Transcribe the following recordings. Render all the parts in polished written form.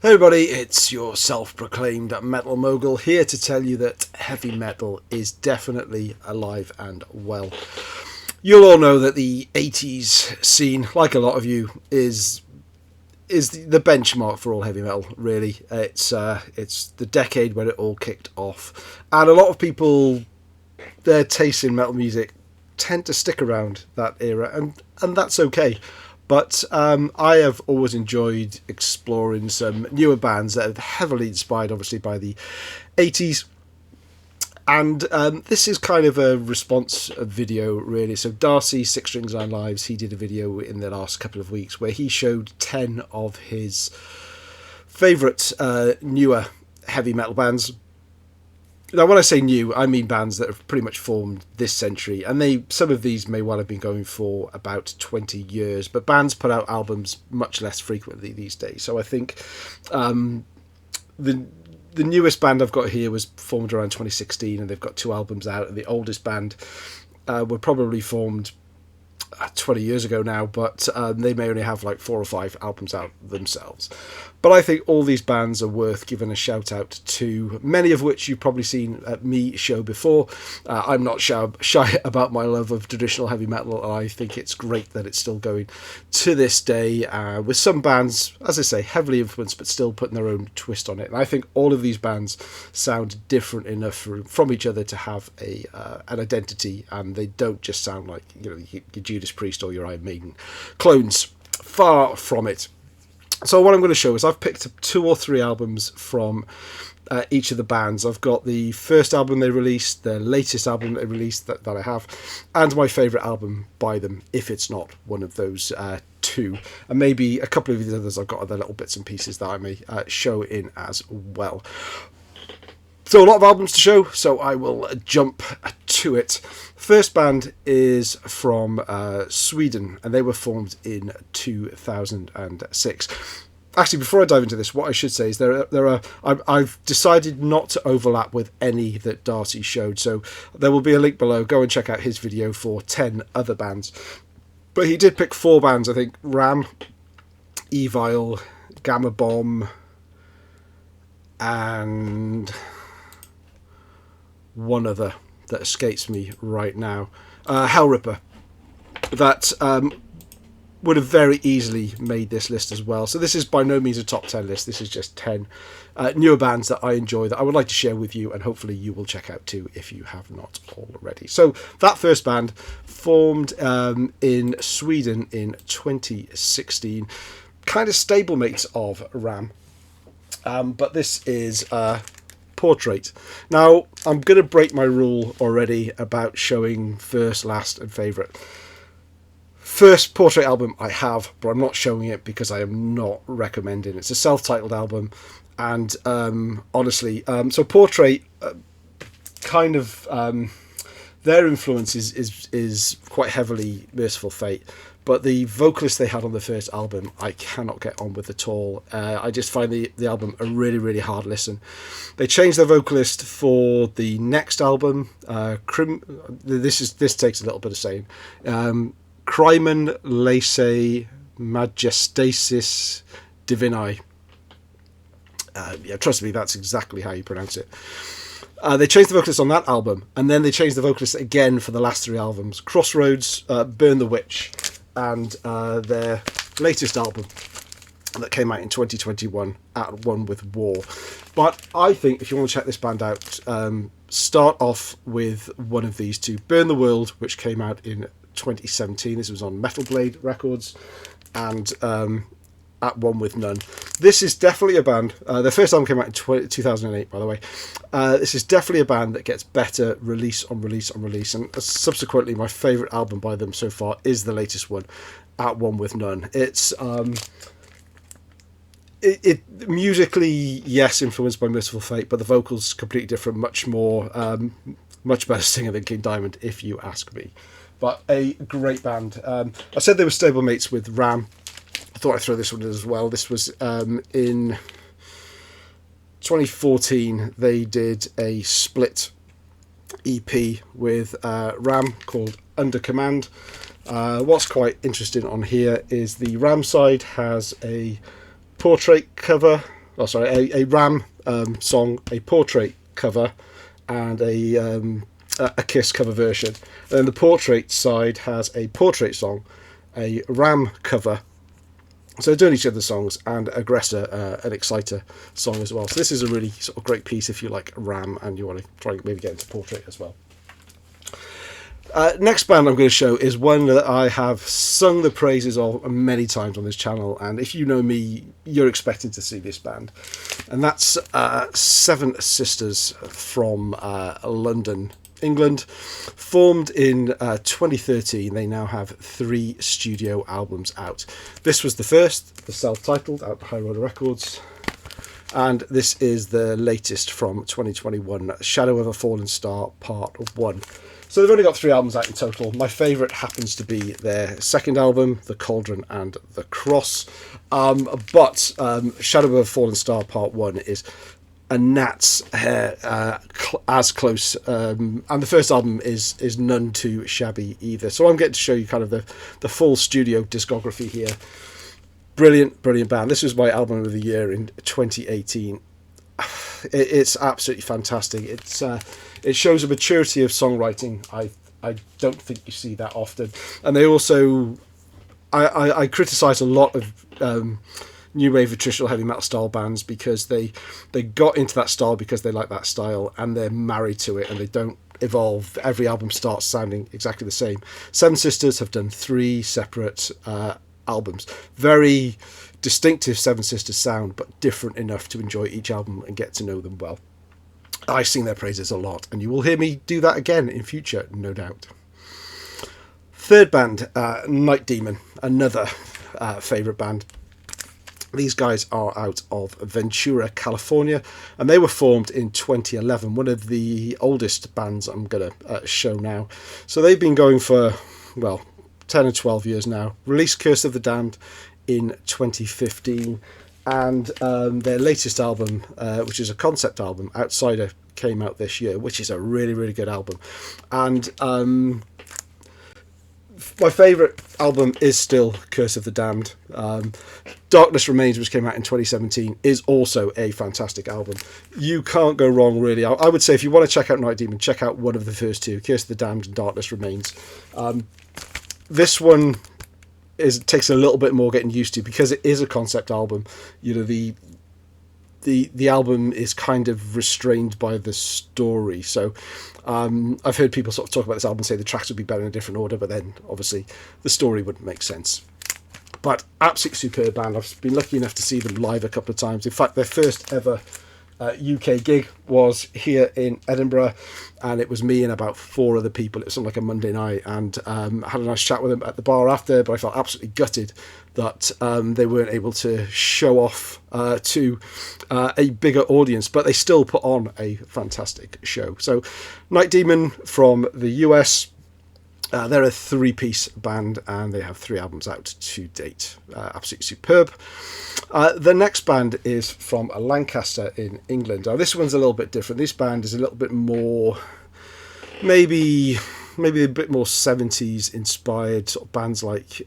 Hey everybody, it's your self-proclaimed metal mogul here to tell you that heavy metal is definitely alive and well. You'll all know that the 80s scene, like a lot of you, is the benchmark for all heavy metal. Really, it's the decade when it all kicked off, and a lot of people, their tastes in metal music tend to stick around that era, and that's okay. But I have always enjoyed exploring some newer bands that are heavily inspired, obviously, by the 80s. And this is kind of a response video, really. So Darcy, Six Strings Nine Lives, he did a video in the last couple of weeks where he showed 10 of his favourite newer heavy metal bands. Now, when I say new, I mean bands that have pretty much formed this century, and some of these may well have been going for about 20 years, but bands put out albums much less frequently these days. So I think the the newest band I've got here was formed around 2016, and they've got 2 albums out. And the oldest band were probably formed 20 years ago now, but they may only have like 4 or 5 albums out themselves. But I think all these bands are worth giving a shout out to, many of which you've probably seen at me show before. I'm not shy about my love of traditional heavy metal, and I think it's great that it's still going to this day, with some bands, as I say, heavily influenced but still putting their own twist on it. And I think all of these bands sound different enough from each other to have an identity, and they don't just sound like your Judas Priest or your Iron Maiden clones. Far from it. So what I'm going to show is I've picked up 2 or 3 albums from each of the bands. I've got the first album they released, the latest album they released that I have, and my favourite album by them, if it's not one of those 2. And maybe a couple of the others I've got other little bits and pieces that I may show in as well. So a lot of albums to show, so I will jump to it. First band is from Sweden, and they were formed in 2006. Actually, before I dive into this, what I should say is I've decided not to overlap with any that Darcy showed, so there will be a link below. Go and check out his video for 10 other bands. But he did pick 4 bands, I think: Ram, Evil, Gamma Bomb, and one other that escapes me right now. Hellripper. That would have very easily made this list as well. So this is by no means a top 10 list. This is just 10 newer bands that I enjoy, that I would like to share with you, and hopefully you will check out too if you have not already. So that first band formed in Sweden in 2016. Kind of stablemates of Ram. But this is Portrait. Now, I'm going to break my rule already about showing first, last, and favourite. First Portrait album I have, but I'm not showing it because I am not recommending it. It's a self-titled album, and honestly, so Portrait kind of their influence is quite heavily Merciful Fate. But the vocalist they had on the first album, I cannot get on with at all. I just find the album a really, really hard listen. They changed their vocalist for the next album. This takes a little bit of saying. Crimen Laesae Majestatis Divinae. Trust me, that's exactly how you pronounce it. They changed the vocalist on that album, and then they changed the vocalist again for the last 3 albums: Crossroads, Burn the Witch, and their latest album that came out in 2021, At One with War. But I think if you want to check this band out, start off with one of these 2. Burn the World, which came out in 2017. This was on Metal Blade Records, and At One with None. This is definitely a band. Their first album came out in 2008, by the way. This is definitely a band that gets better release on release on release, and subsequently, my favourite album by them so far is the latest one, At One with None. It's it musically, yes, influenced by Merciful Fate, but the vocals completely different, much better singer than King Diamond, if you ask me. But a great band. I said they were stablemates with Ram. I thought I'd throw this one in as well. This was in 2014. They did a split EP with Ram called Under Command. What's quite interesting on here is the Ram side has a Portrait cover a Ram song, a Portrait cover, and a Kiss cover version. And then the Portrait side has a Portrait song, a Ram cover. So they're doing each other's songs, and Aggressor, an Exciter song as well. So this is a really sort of great piece if you like Ram and you want to try and maybe get into Portrait as well. Next band I'm going to show is one that I have sung the praises of many times on this channel, and if you know me, you're expecting to see this band, and that's Seven Sisters from London, England. Formed in 2013, they now have 3 studio albums out. This was the first, the self-titled, out High Roller Records, and this is the latest from 2021, Shadow of a Fallen Star Part 1. So they've only got 3 albums out in total. My favourite happens to be their second album, The Cauldron and The Cross. But Shadow of a Fallen Star Part 1 is a gnat's hair as close. And the first album is none too shabby either. So I'm getting to show you kind of the full studio discography here. Brilliant, brilliant band. This was my album of the year in 2018. It's absolutely fantastic. It shows a maturity of songwriting I don't think you see that often. And they also, I criticise a lot of new wave of traditional heavy metal style bands because they got into that style because they like that style and they're married to it and they don't evolve. Every album starts sounding exactly the same. Seven Sisters have done 3 separate albums. Very distinctive Seven Sisters sound, but different enough to enjoy each album and get to know them well. I sing their praises a lot, and you will hear me do that again in future, no doubt. Third band, Night Demon, another favourite band. These guys are out of Ventura, California, and they were formed in 2011, one of the oldest bands I'm going to show now. So they've been going for, well, 10 or 12 years now. Released Curse of the Damned in 2015, and their latest album, which is a concept album, Outsider, came out this year, which is a really, really good album. And my favourite album is still Curse of the Damned. Darkness Remains, which came out in 2017, is also a fantastic album. You can't go wrong, really. I would say if you want to check out Night Demon, check out one of the first 2, Curse of the Damned and Darkness Remains. This one takes a little bit more getting used to because it is a concept album. You know, the album is kind of restrained by the story. So I've heard people sort of talk about this album and say the tracks would be better in a different order, but then obviously the story wouldn't make sense. But absolutely superb band. I've been lucky enough to see them live a couple of times. In fact, their first ever UK gig was here in Edinburgh, and it was me and about 4 other people. It was something like a Monday night, and I had a nice chat with them at the bar after, but I felt absolutely gutted that they weren't able to show off to a bigger audience, but they still put on a fantastic show. So Night Demon from the US, they're a 3-piece band and they have 3 albums out to date. Absolutely superb. The next band is from Lancaster in England. Now this one's a little bit different. This band is a little bit more, maybe a bit more 70s inspired, sort of bands like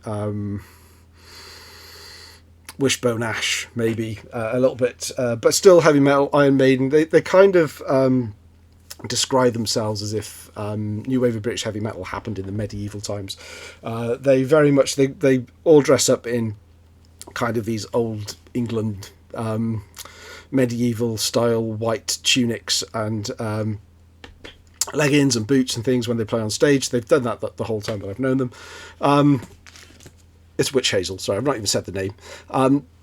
Wishbone Ash, maybe a little bit, but still heavy metal. Iron Maiden. They kind of describe themselves as if new wave of British heavy metal happened in the medieval times. They very much they all dress up in kind of these old England medieval style white tunics and leggings and boots and things when they play on stage. They've done that the whole time that I've known them. It's Witch Hazel, sorry, I've not even said the name.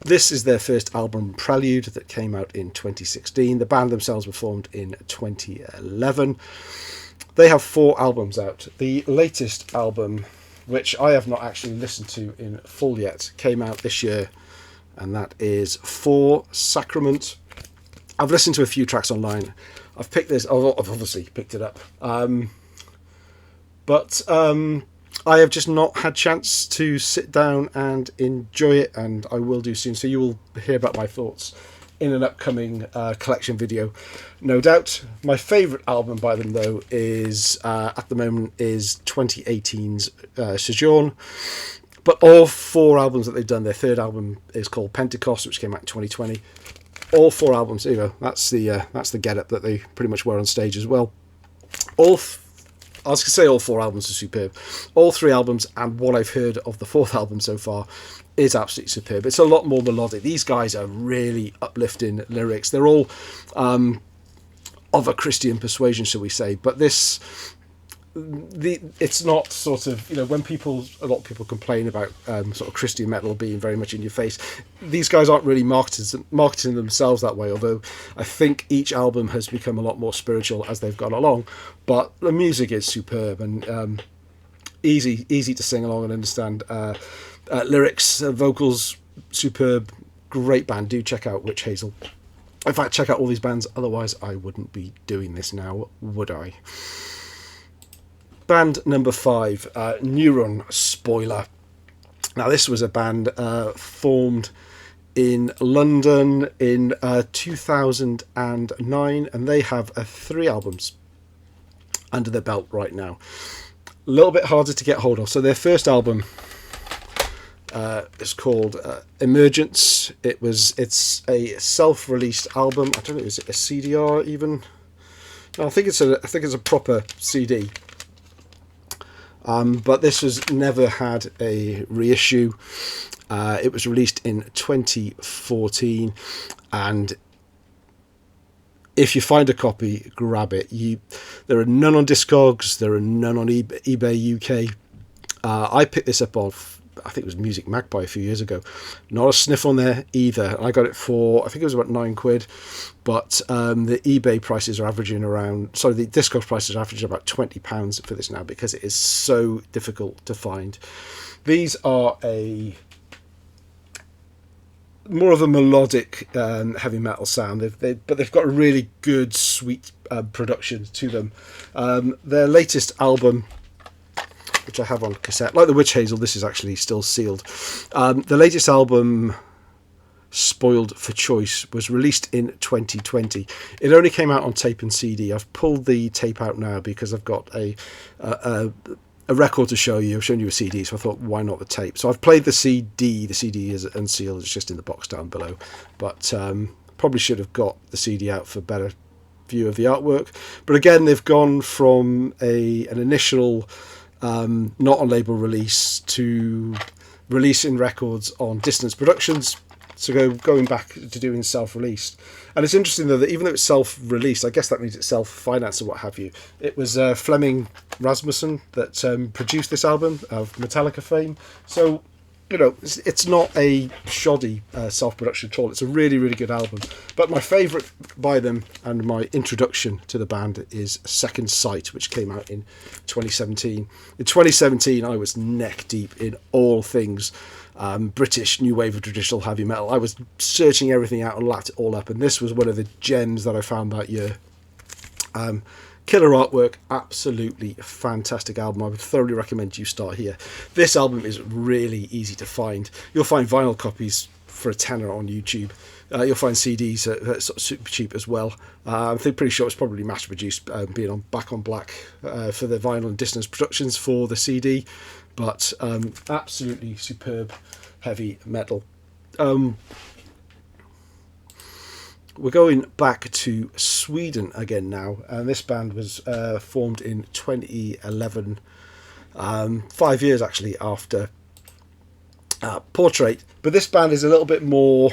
This is their first album, Prelude, that came out in 2016. The band themselves were formed in 2011. They have 4 albums out. The latest album, which I have not actually listened to in full yet, came out this year, and that is For Sacrament. I've listened to a few tracks online. I've obviously picked it up. But I have just not had chance to sit down and enjoy it, and I will do soon. So you will hear about my thoughts in an upcoming collection video, no doubt. My favourite album by them, though, is at the moment is 2018's Sojourn. But all 4 albums that they've done, their third album is called Pentecost, which came out in 2020. all 4 albums. There you go. That's the get-up that they pretty much wear on stage as well. I was going to say all 4 albums are superb. All 3 albums, and what I've heard of the 4th album so far, is absolutely superb. It's a lot more melodic. These guys are really uplifting lyrics. They're all of a Christian persuasion, shall we say, but it's not sort of, when a lot of people complain about sort of Christian metal being very much in your face. These guys aren't really marketing themselves that way, although I think each album has become a lot more spiritual as they've gone along. But the music is superb and easy to sing along and understand. Lyrics, vocals, superb, great band. Do check out Witch Hazel. In fact, check out all these bands, otherwise I wouldn't be doing this now, would I? Band number 5, Neuron Spoiler. Now, this was a band formed in London in 2009, and they have 3 albums under their belt right now. A little bit harder to get hold of. So their first album is called Emergence. It's a self-released album. I don't know, is it a CDR even? No, I think it's a proper CD. But this has never had a reissue. It was released in 2014, and if you find a copy, grab it. There are none on Discogs. There are none on eBay UK. I picked this up off, I think it was Music Magpie a few years ago. Not a sniff on there either. I got it for, I think it was about £9, but the eBay prices are averaging around, sorry, the Discogs prices are averaging about £20 for this now, because it is so difficult to find. These are more of a melodic heavy metal sound, but they've got a really good, sweet production to them. Their latest album, which I have on cassette, like the Witch Hazel, this is actually still sealed. The latest album, Spoiled for Choice, was released in 2020. It only came out on tape and CD. I've pulled the tape out now because I've got a record to show you. I've shown you a CD, so I thought, why not the tape? So I've played the CD. The CD is unsealed. It's just in the box down below. But probably should have got the CD out for better view of the artwork. But again, they've gone from an initial not on label release to releasing records on Dissonance Productions, so going back to doing self-released. And it's interesting though that even though it's self-released, I guess that means it's self-financed or what have you. It was Flemming Rasmussen that produced this album of Metallica fame, so it's not a shoddy self-production at all. It's a really, really good album. But my favourite by them and my introduction to the band is Second Sight, which came out in 2017. In 2017, I was neck deep in all things British new wave of traditional heavy metal. I was searching everything out and lapped it all up, and this was one of the gems that I found that year. Killer artwork, absolutely fantastic album. I would thoroughly recommend you start here. This album is really easy to find. You'll find vinyl copies for £10 on YouTube. You'll find CDs sort of super cheap as well. I'm pretty sure it's probably mass produced, being on Back on Black for the vinyl and Dissonance Productions for the CD. But absolutely superb heavy metal. We're going back to Sweden again now, and this band was formed in 2011, 5 years actually after Portrait. But this band is a little bit more,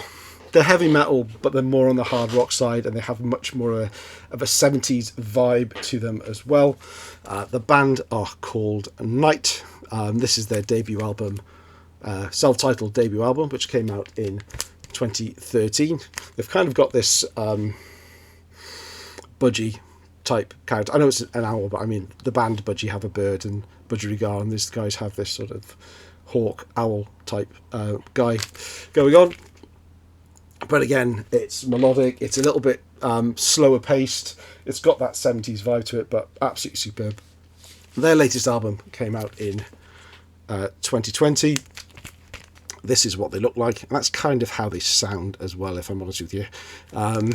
they're heavy metal, but they're more on the hard rock side, and they have much more of a 70s vibe to them as well. The band are called Night. This is their debut album, self-titled debut album, which came out in 2013. They've kind of got this Budgie type character. I know it's an owl, but I mean the band Budgie have a bird, and Budgerigar, and these guys have this sort of hawk owl type guy going on. But again, it's melodic, it's a little bit slower paced, it's got that 70s vibe to it, but absolutely superb. Their latest album came out in 2020. This is what they look like, and that's kind of how they sound as well, if I'm honest with you. But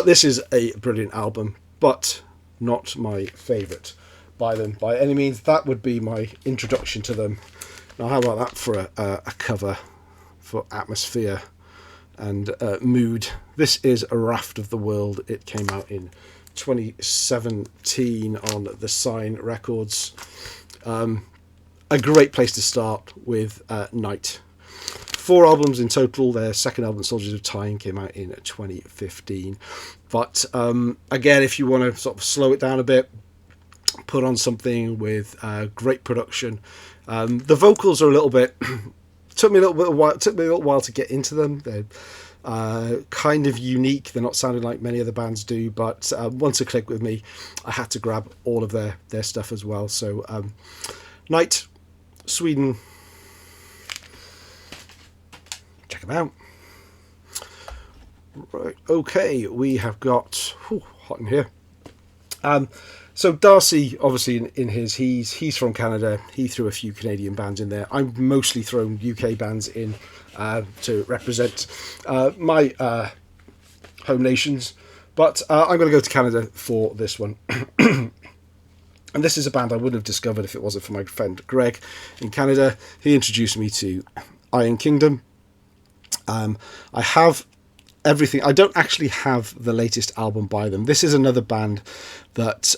this is a brilliant album, but not my favourite by them by any means. That would be my introduction to them. Now, how about that for a cover for Atmosphere? and mood. This is A Raft of the World. It came out in 2017 on the Sign Records. A great place to start with Night. 4 albums in total. Their second album, Soldiers of Time, came out in 2015. But again, if you want to sort of slow it down a bit, put on something with great production. The vocals are a little bit took me a little while to get into them. They're kind of unique. They're not sounding like many other bands do, but once it clicked with me, I had to grab all of their stuff as well. So Night, Sweden, check them out. Right, okay, we have got hot in here. So Darcy, obviously, in his, he's from Canada. He threw a few Canadian bands in there. I've mostly thrown UK bands in to represent my home nations, but I'm going to go to Canada for this one. And this is a band I wouldn't have discovered if it wasn't for my friend Greg in Canada. He introduced me to Iron Kingdom. I have everything. I don't actually have the latest album by them. This is another band that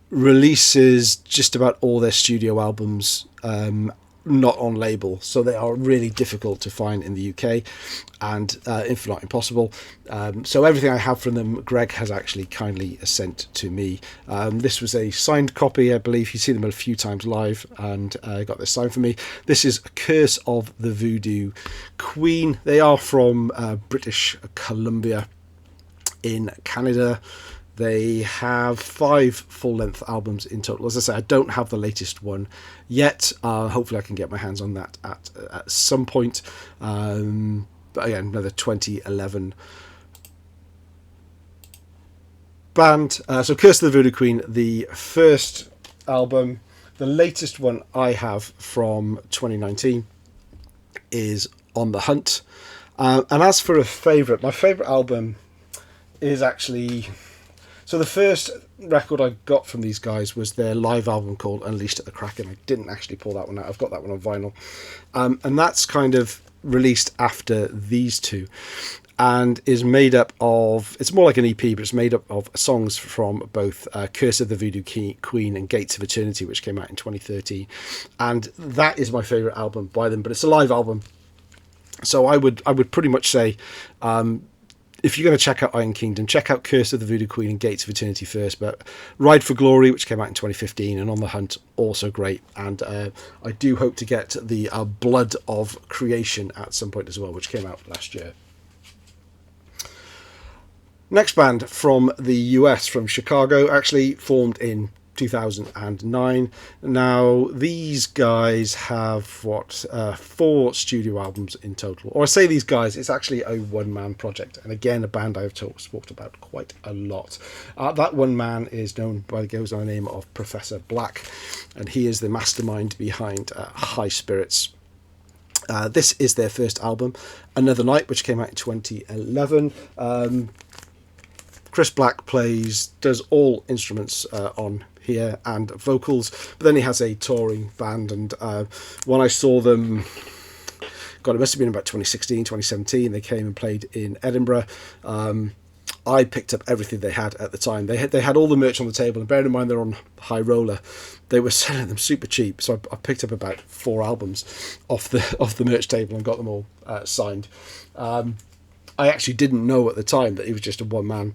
releases just about all their studio albums not on label, so they are really difficult to find in the UK, and if not impossible. So everything I have from them, Greg has actually kindly sent to me. This was a signed copy, I believe. You've seen them a few times live, and got this signed for me. This is Curse of the Voodoo Queen. They are from British Columbia in Canada. They have 5 full-length albums in total. As I say, I don't have the latest one yet. Hopefully I can get my hands on that at some point. But again, another 2011 band. So Curse of the Voodoo Queen, the first album. The latest one I have from 2019 is On the Hunt. And as for a favourite, my favourite album is actually... So the first record I got from these guys was their live album called Unleashed at the Kraken. I didn't actually pull that one out. I've got that one on vinyl. And that's kind of released after these two, and is made up of... It's more like an EP, but it's made up of songs from both Curse of the Voodoo Queen and Gates of Eternity, which came out in 2013. And that is my favourite album by them, but it's a live album. So I would pretty much say... if you're going to check out Iron Kingdom, check out Curse of the Voodoo Queen and Gates of Eternity first. But Ride for Glory, which came out in 2015, and On the Hunt, also great. And I do hope to get the Blood of Creation at some point as well, which came out last year. Next band from the US, from Chicago, actually formed in 2009. Now these guys have 4 studio albums in total, or I say these guys, it's actually a one-man project, and again a band I've talked about quite a lot. That one man goes on the name of Professor Black, and he is the mastermind behind High Spirits. This is their first album, Another Night, which came out in 2011. Chris Black does all instruments on here and vocals, but then he has a touring band, and when I saw them, God, it must have been about 2016, 2017, they came and played in Edinburgh. I picked up everything they had at the time. They had all the merch on the table, and bearing in mind they're on High Roller, they were selling them super cheap, so I picked up about 4 albums off the merch table and got them all signed. I actually didn't know at the time that he was just a one-man.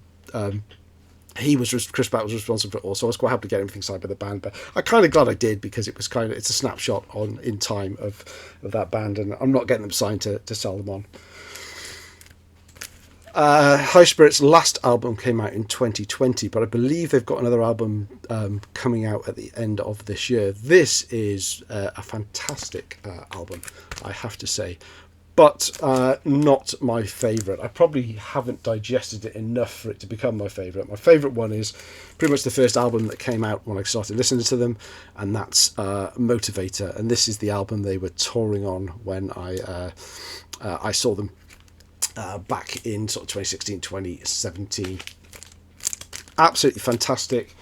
Chris Black was responsible for it all, so I was quite happy to get everything signed by the band. But I'm kind of glad I did, because it's a snapshot in time of that band, and I'm not getting them signed to sell them on. High Spirits' last album came out in 2020, but I believe they've got another album coming out at the end of this year. This is a fantastic album, I have to say, but not my favourite. I probably haven't digested it enough for it to become my favourite. My favourite one is pretty much the first album that came out when I started listening to them, and that's Motivator. And this is the album they were touring on when I saw them back in sort of 2016, 2017. Absolutely fantastic.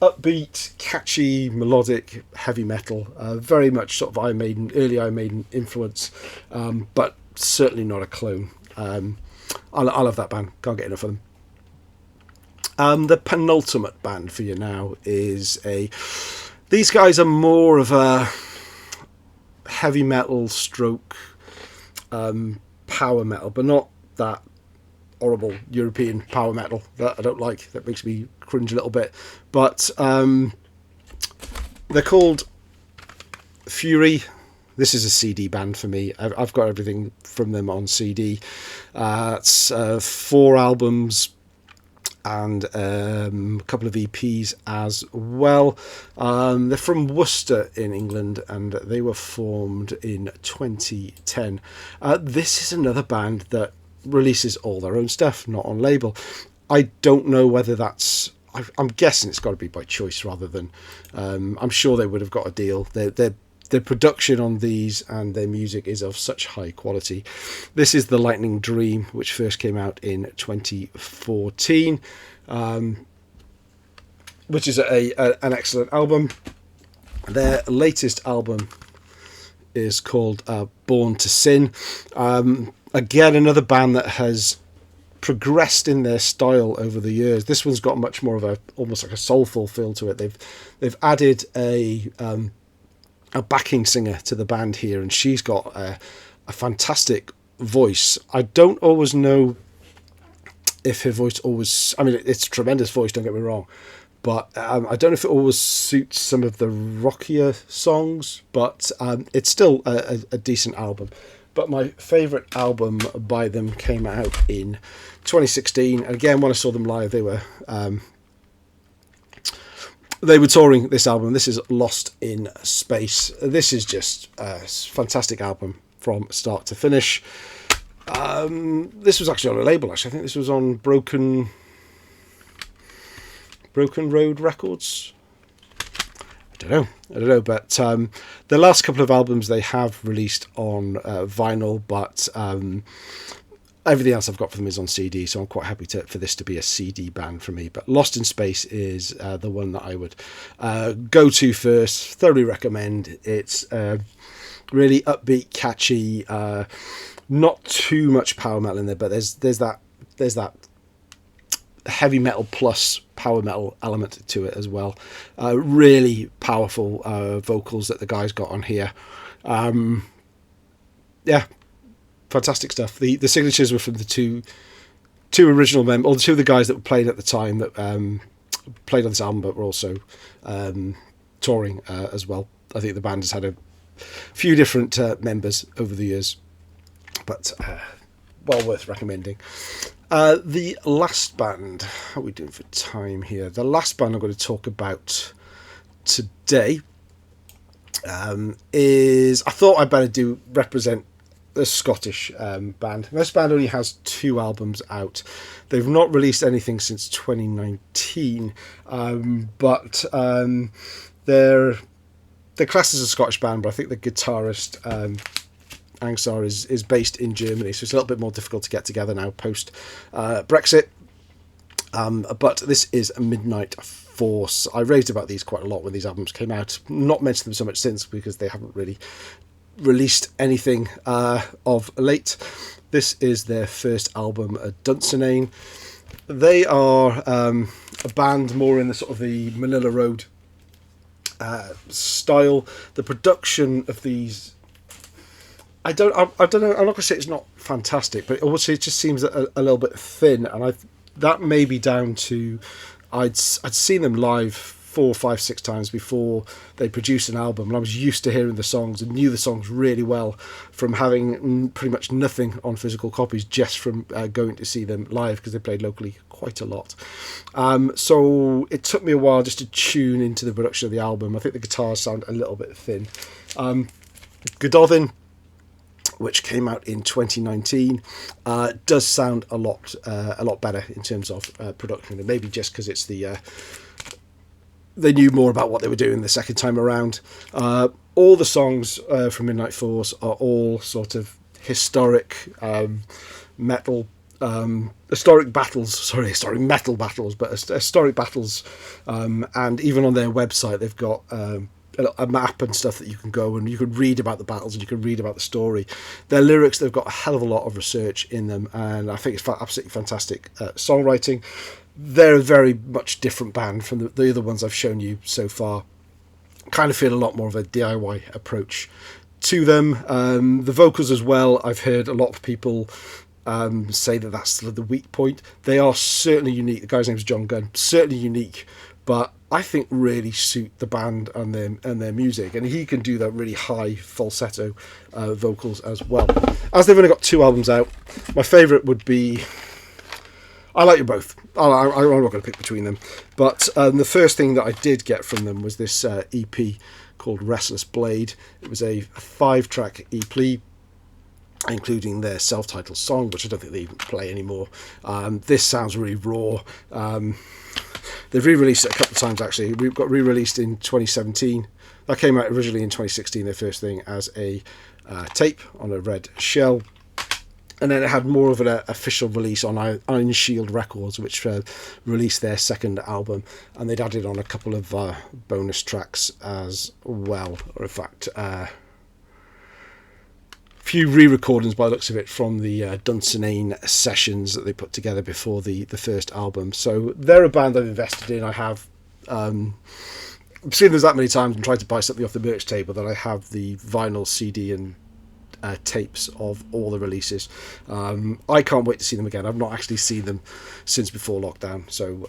Upbeat, catchy, melodic, heavy metal, very much sort of early Iron Maiden influence, but certainly not a clone I love that band. Can't get enough of them. The penultimate band for you now is these guys are more of a heavy metal stroke power metal, but not that horrible European power metal that I don't like. That makes me cringe a little bit. But they're called Fury. This is a CD band for me. I've got everything from them on CD. It's 4 albums and a couple of EPs as well. They're from Worcester in England, and they were formed in 2010. This is another band that releases all their own stuff, not on label. I don't know whether that's... I'm guessing it's got to be by choice rather than... I'm sure they would have got a deal. Their production on these and their music is of such high quality. This is The Lightning Dream, which first came out in 2014, which is an excellent album. Their latest album is called Born to Sin. Again, another band that has progressed in their style over the years. This one's got much more of almost like a soulful feel to it. They've added a backing singer to the band here, and she's got a fantastic voice. I don't always know if her voice always... I mean, it's a tremendous voice, don't get me wrong, but I don't know if it always suits some of the rockier songs, but it's still a decent album. But my favourite album by them came out in 2016. Again, when I saw them live, they were touring this album. This is Lost in Space. This is just a fantastic album from start to finish. This was actually on a label, actually. I think this was on Broken Road Records. I don't know, but the last couple of albums they have released on vinyl, but everything else I've got for them is on CD, so I'm quite happy for this to be a CD band for me. But Lost in Space is the one that I would go to first. Thoroughly recommend. It's really upbeat, catchy, not too much power metal in there, but there's that heavy metal plus power metal element to it as well. Really powerful vocals that the guys got on here. Yeah, fantastic stuff. The signatures were from the two original members, or the two of the guys that were playing at the time that played on this album, but were also touring as well. I think the band has had a few different members over the years, but well worth recommending. The last band, how are we doing for time here? The last band I'm going to talk about today is, I thought I'd better represent the Scottish band. This band only has 2 albums out. They've not released anything since 2019, but they're classed as a Scottish band, but I think the guitarist Angsar is based in Germany, so it's a little bit more difficult to get together now post Brexit. But this is Midnight Force. I raved about these quite a lot when these albums came out. Not mentioned them so much since because they haven't really released anything of late. This is their first album, Dunsinane. They are a band more in the sort of the Manila Road style. The production of these, I don't know. I'm not going to say it's not fantastic, but also it just seems a little bit thin, and that may be down to I'd seen them live 4, 5, 6 times before they produced an album, and I was used to hearing the songs and knew the songs really well from having pretty much nothing on physical copies, just from going to see them live because they played locally quite a lot. So it took me a while just to tune into the production of the album. I think the guitars sound a little bit thin. Godolphin, which came out in 2019, does sound a lot better in terms of production, and maybe just because it's they knew more about what they were doing the second time around. All the songs from Midnight Force are all sort of historic metal battles, and even on their website they've got a map and stuff that you can go and you can read about the battles and you can read about the story. Their lyrics, they've got a hell of a lot of research in them, and I think it's absolutely fantastic songwriting. They're a very much different band from the other ones I've shown you so far. Kind of feel a lot more of a DIY approach to them. The vocals as well, I've heard a lot of people say that that's the weak point. They are certainly unique. The guy's name is John Gunn. Certainly unique, but I think really suit the band and their music. And he can do that really high falsetto vocals as well. As they've only got 2 albums out, my favourite would be... I like you both. I'm not going to pick between them. But the first thing that I did get from them was this EP called Restless Blade. It was a 5-track EP, including their self-titled song, which I don't think they even play anymore. This sounds really raw. They've re-released it a couple of times, actually. We've got re-released in 2017. That came out originally in 2016, their first thing, as a tape on a red shell. And then it had more of an official release on Iron Shield Records, which released their second album. And they'd added on a couple of bonus tracks as well. Or in fact, a few re-recordings by the looks of it from the Dunsinane sessions that they put together before the first album. So they're a band I've invested in. I have seen them that many times and tried to buy something off the merch table that I have the vinyl, CD and tapes of all the releases. I can't wait to see them again. I've not actually seen them since before lockdown, so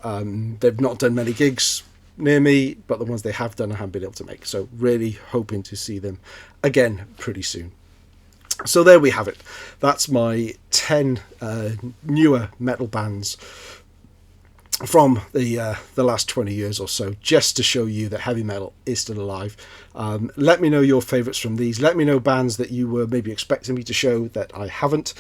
they've not done many gigs near me, but the ones they have done I haven't been able to make, so really hoping to see them again pretty soon. So there we have it. That's my 10 newer metal bands from the last 20 years or so, just to show you that heavy metal is still alive. Let me know your favourites from these. Let me know bands that you were maybe expecting me to show that I haven't.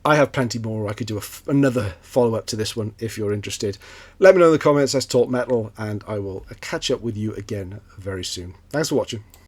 I have plenty more. I could do another follow-up to this one if you're interested. Let me know in the comments. Let's talk metal, and I will catch up with you again very soon. Thanks for watching.